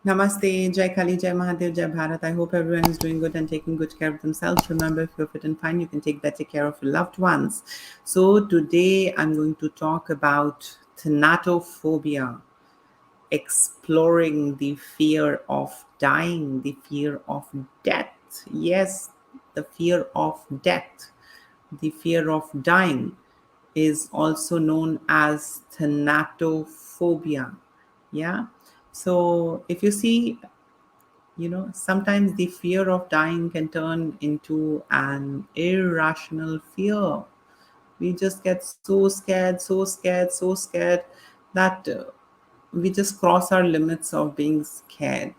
Namaste, Jai Kali, Jai Mahadev, Jai Bharat. I hope everyone is doing good and taking good care of themselves. Remember, if you're fit and fine, you can take better care of your loved ones. So, today I'm going to talk about thanatophobia, exploring the fear of dying, the fear of death. Yes, the fear of death, the fear of dying is also known as thanatophobia. Yeah. So if you see, sometimes the fear of dying can turn into an irrational fear. We just get so scared, so scared, so scared that we just cross our limits of being scared.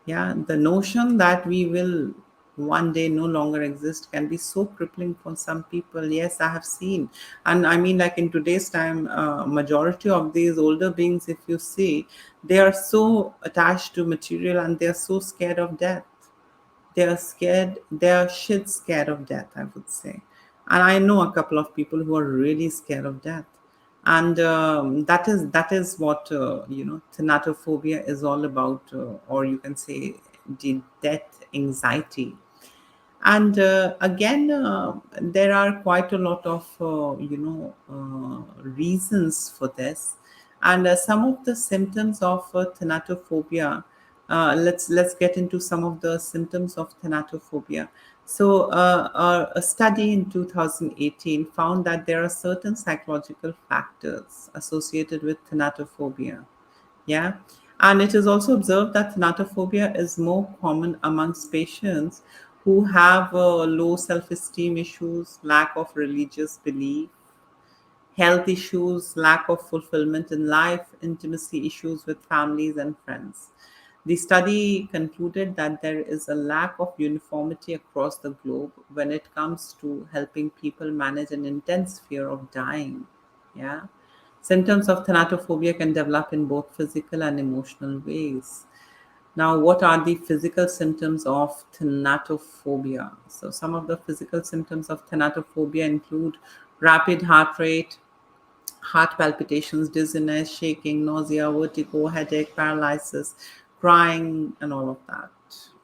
Yeah, the notion that we will one day no longer exist can be so crippling for some people. Yes, I have seen. And I mean, like in today's time, majority of these older beings, if you see, they are so attached to material and they are so scared of death. They are scared, they are shit scared of death, I would say. And I know a couple of people who are really scared of death. And that is what thanatophobia is all about, or you can say the death anxiety. And again, there are quite a lot of reasons for this. And some of the symptoms of thanatophobia, let's get into some of the symptoms of thanatophobia. So a study in 2018 found that there are certain psychological factors associated with thanatophobia. Yeah. And it is also observed that thanatophobia is more common amongst patients who have low self esteem issues, lack of religious belief, health issues, lack of fulfillment in life, intimacy issues with families and friends. The study concluded that there is a lack of uniformity across the globe when it comes to helping people manage an intense fear of dying. Yeah. Symptoms of thanatophobia can develop in both physical and emotional ways. Now, what are the physical symptoms of thanatophobia? So, some of the physical symptoms of thanatophobia include rapid heart rate, heart palpitations, dizziness, shaking, nausea, vertigo, headache, paralysis, crying, and all of that.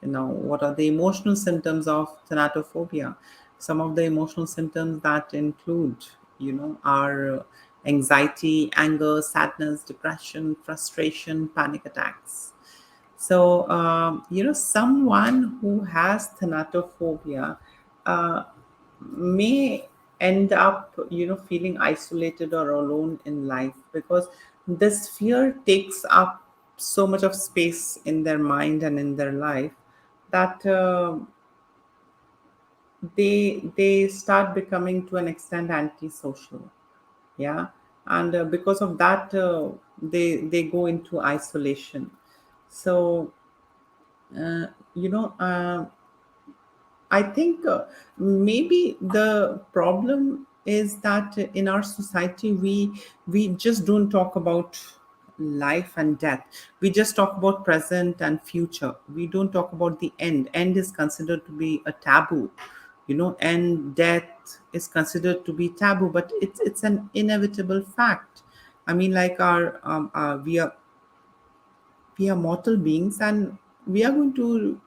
What are the emotional symptoms of thanatophobia? Some of the emotional symptoms that include, are anxiety, anger, sadness, depression, frustration, panic attacks. So, someone who has thanatophobia uh, may end up, feeling isolated or alone in life because this fear takes up so much of space in their mind and in their life that they start becoming to an extent antisocial. Yeah. And because of that, they go into isolation. So uh, you know I think maybe the problem is that in our society we just don't talk about life and death. We just talk about present and future. We don't talk about the end. End is considered to be a taboo, and death is considered to be taboo, but it's an inevitable fact. I mean, like we are mortal beings, and we are going to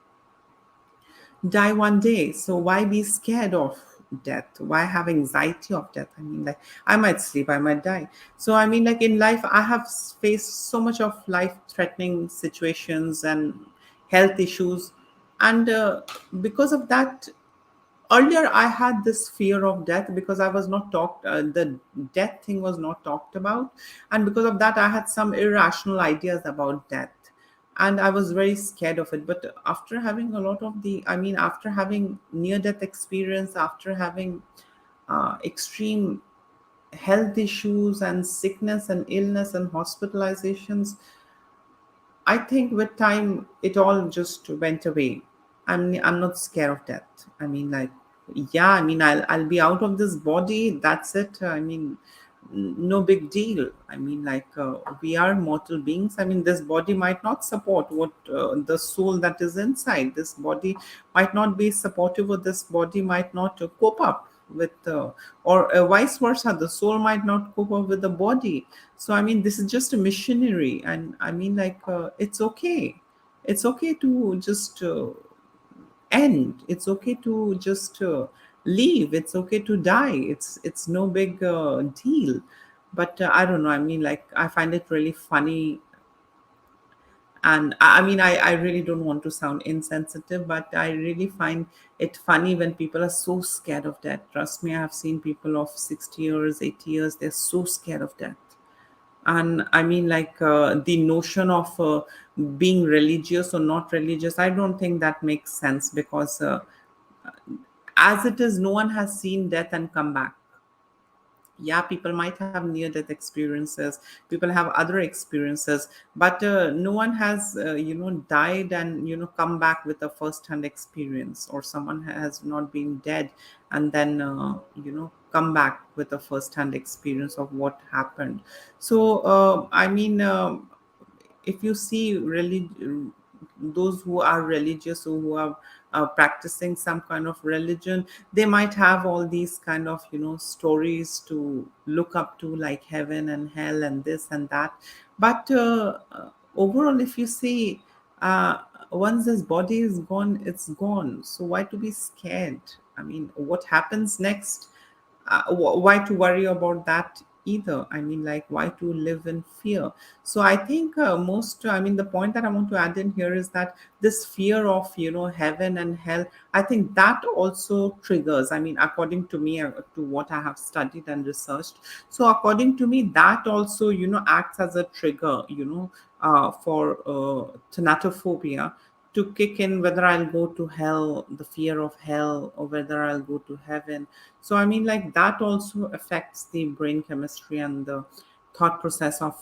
die one day. So why be scared of death? Why have anxiety of death? I mean, like, I might sleep, I might die. So I mean, like, in life I have faced so much of life threatening situations and health issues. And because of that, earlier I had this fear of death because I was not talked the death thing was not talked about. And because of that, I had some irrational ideas about death, and I was very scared of it. But after having a lot of the I mean after having near death experience, after having extreme health issues and sickness and illness and hospitalizations, I think with time it all just went away. I'm not scared of death. I mean, like, yeah, I mean, I'll be out of this body. That's it. I mean, no big deal. I mean, like, we are mortal beings. I mean, this body might not support what the soul that is inside. This body might not be supportive, or this body might not cope up with, or vice versa. The soul might not cope up with the body. So I mean, this is just a missionary, and I mean, like, it's okay. It's okay to just end. It's okay to just leave. It's okay to die. It's no big deal. But I don't know. I mean, like, I find it really funny. And I mean, I really don't want to sound insensitive, but I really find it funny when people are so scared of death. Trust me, I have seen people of 60 years, 80 years, they're so scared of death. And I mean, like, the notion of being religious or not religious, I don't think that makes sense, because as it is, no one has seen death and come back. Yeah, people might have near death experiences, people have other experiences, but no one has died and come back with a first hand experience, or someone has not been dead and then come back with a first hand experience of what happened. So I mean, if you see those who are religious or who are practicing some kind of religion, they might have all these kind of stories to look up to, like heaven and hell and this and that. But overall, if you see, once this body is gone, it's gone. So why to be scared? I mean, what happens next? Why to worry about that either? I mean, like, why to live in fear? So I think I mean, the point that I want to add in here is that this fear of heaven and hell, I think that also triggers, I mean, according to me, to what I have studied and researched. So according to me, that also acts as a trigger, for thanatophobia to kick in, whether I'll go to hell, the fear of hell, or whether I'll go to heaven. So, I mean, like, that also affects the brain chemistry and the thought process of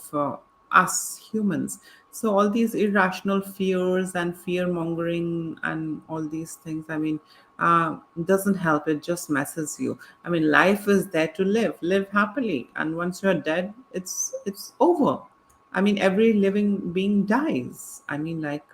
us humans. So, all these irrational fears and fear mongering and all these things, I mean, doesn't help. It just messes you. I mean, life is there to live happily. And once you're dead, it's over. I mean, every living being dies. I mean, like,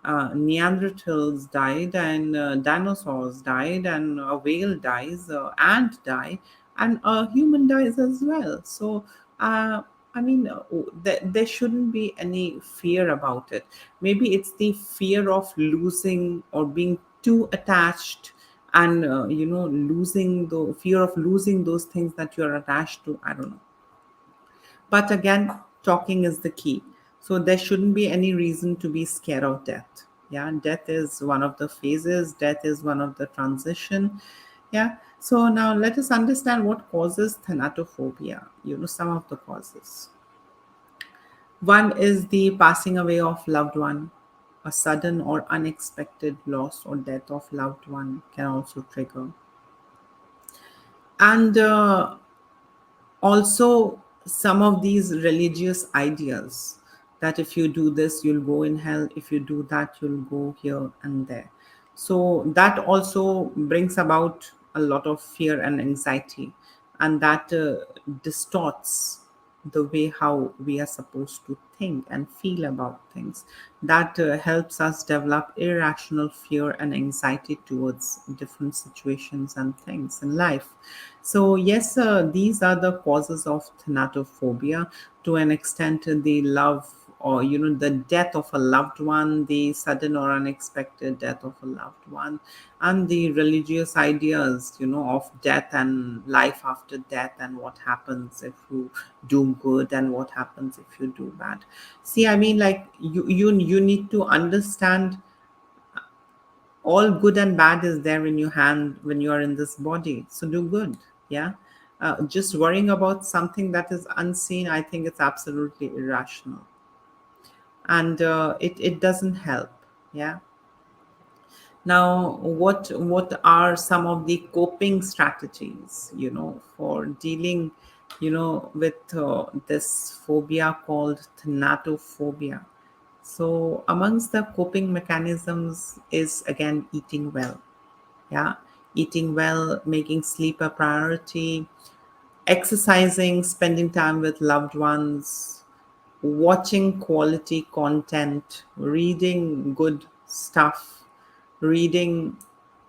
Neanderthals died, and dinosaurs died, and a whale dies, ant die, and a human dies as well. So, I mean, there shouldn't be any fear about it. Maybe it's the fear of losing or being too attached, and losing the fear of losing those things that you're attached to. I don't know. But again, talking is the key. So there shouldn't be any reason to be scared of death. Yeah, death is one of the phases, death is one of the transition. Yeah. So now let us understand what causes thanatophobia. Some of the causes. One is the passing away of loved one. A sudden or unexpected loss or death of loved one can also trigger. And also some of these religious ideas, that if you do this you'll go in hell, if you do that you'll go here and there. So that also brings about a lot of fear and anxiety, and that distorts the way how we are supposed to think and feel about things. That helps us develop irrational fear and anxiety towards different situations and things in life. So yes, these are the causes of thanatophobia. To an extent, the love, or the death of a loved one, the sudden or unexpected death of a loved one, and the religious ideas, of death and life after death, and what happens if you do good and what happens if you do bad. See, I mean, like, you need to understand all good and bad is there in your hand when you are in this body. So do good. Yeah. Just worrying about something that is unseen, I think it's absolutely irrational, and it doesn't help. Yeah. Now, what are some of the coping strategies, for dealing, with this phobia called thanatophobia? So, amongst the coping mechanisms is again eating well. Yeah, eating well, making sleep a priority, exercising, spending time with loved ones, watching quality content, reading good stuff, reading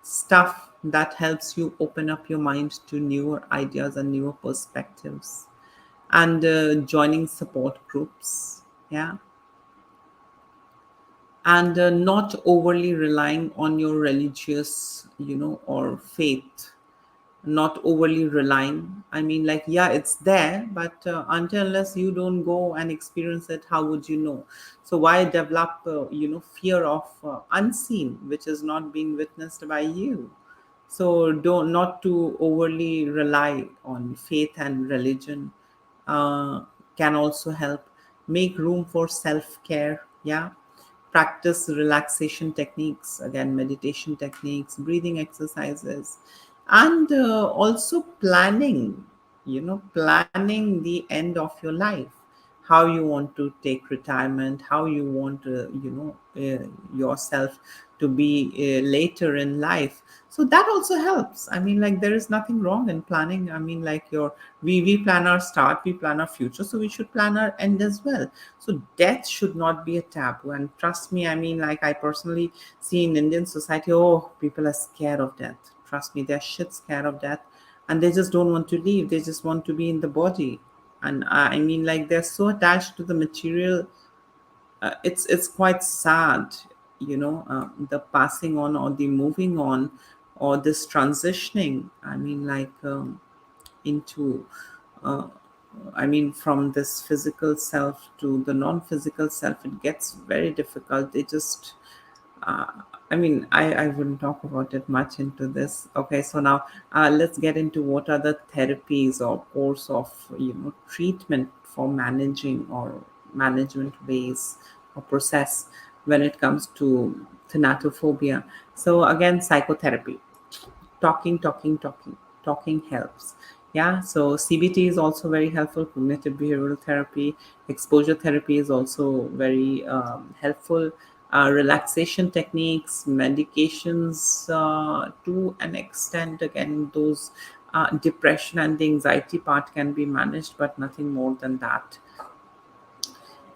stuff that helps you open up your mind to newer ideas and newer perspectives, and joining support groups. Yeah. and not overly relying on your religious, or faith. Not overly relying. I mean, like, yeah, it's there, but until unless you don't go and experience it, how would you know? So why develop, fear of unseen, which is not being witnessed by you? So don't not to overly rely on faith and religion. uh, can also help. Make room for self-care. Yeah, practice relaxation techniques, again meditation techniques, breathing exercises, and also planning, planning the end of your life, how you want to take retirement, how you want yourself to be later in life. So that also helps. I mean, like, there is nothing wrong in planning. I mean, like, we plan our start, we plan our future, so we should plan our end as well. So death should not be a taboo. And trust me, I mean, like, I personally see in Indian society, oh, people are scared of death. Trust me, they're shit scared of death, and they just don't want to leave. They just want to be in the body. And I mean, like, they're so attached to the material. It's quite sad, the passing on, or the moving on, or this transitioning. I mean, like, into uh, I mean, from this physical self to the non-physical self, it gets very difficult. They just uh, I mean, I wouldn't talk about it much into this. Okay, so now let's get into what are the therapies or course of treatment for managing, or management ways or process when it comes to thanatophobia. So again, psychotherapy. Talking helps. Yeah, so CBT is also very helpful. Cognitive behavioral therapy, exposure therapy is also very helpful. Relaxation techniques, medications, to an extent, again, those depression and the anxiety part can be managed, but nothing more than that.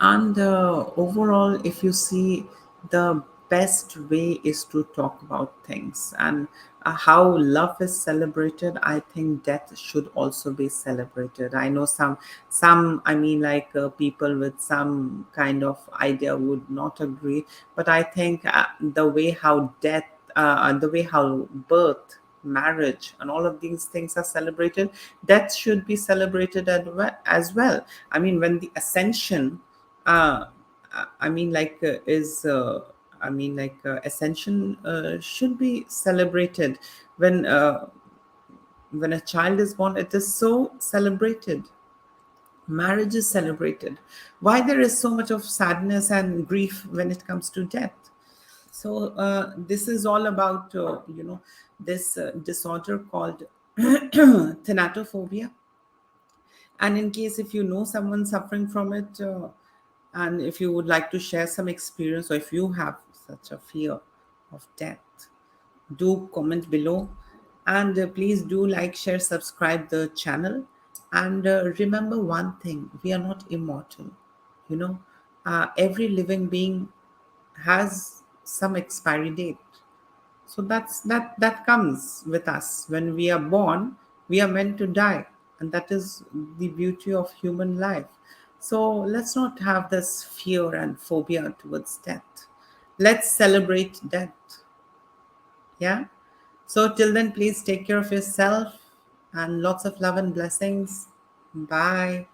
And overall, if you see, the best way is to talk about things. And how love is celebrated, I think death should also be celebrated. I know some I mean, like, people with some kind of idea would not agree, but I think the way how birth, marriage, and all of these things are celebrated, death should be celebrated as well. I mean, when the ascension, uh, I mean, like, is I mean, like, ascension should be celebrated. When when a child is born, it is so celebrated. Marriage is celebrated. Why there is so much of sadness and grief when it comes to death? So this is all about this disorder called thanatophobia. And in case if you know someone suffering from it, and if you would like to share some experience, or if you have such a fear of death, do comment below. And please do like, share, subscribe the channel. And remember one thing: we are not immortal. you know every living being has some expiry date. So that comes with us. When we are born, we are meant to die, and that is the beauty of human life. So let's not have this fear and phobia towards death. Let's celebrate death. Yeah. So till then, please take care of yourself, and lots of love and blessings. Bye.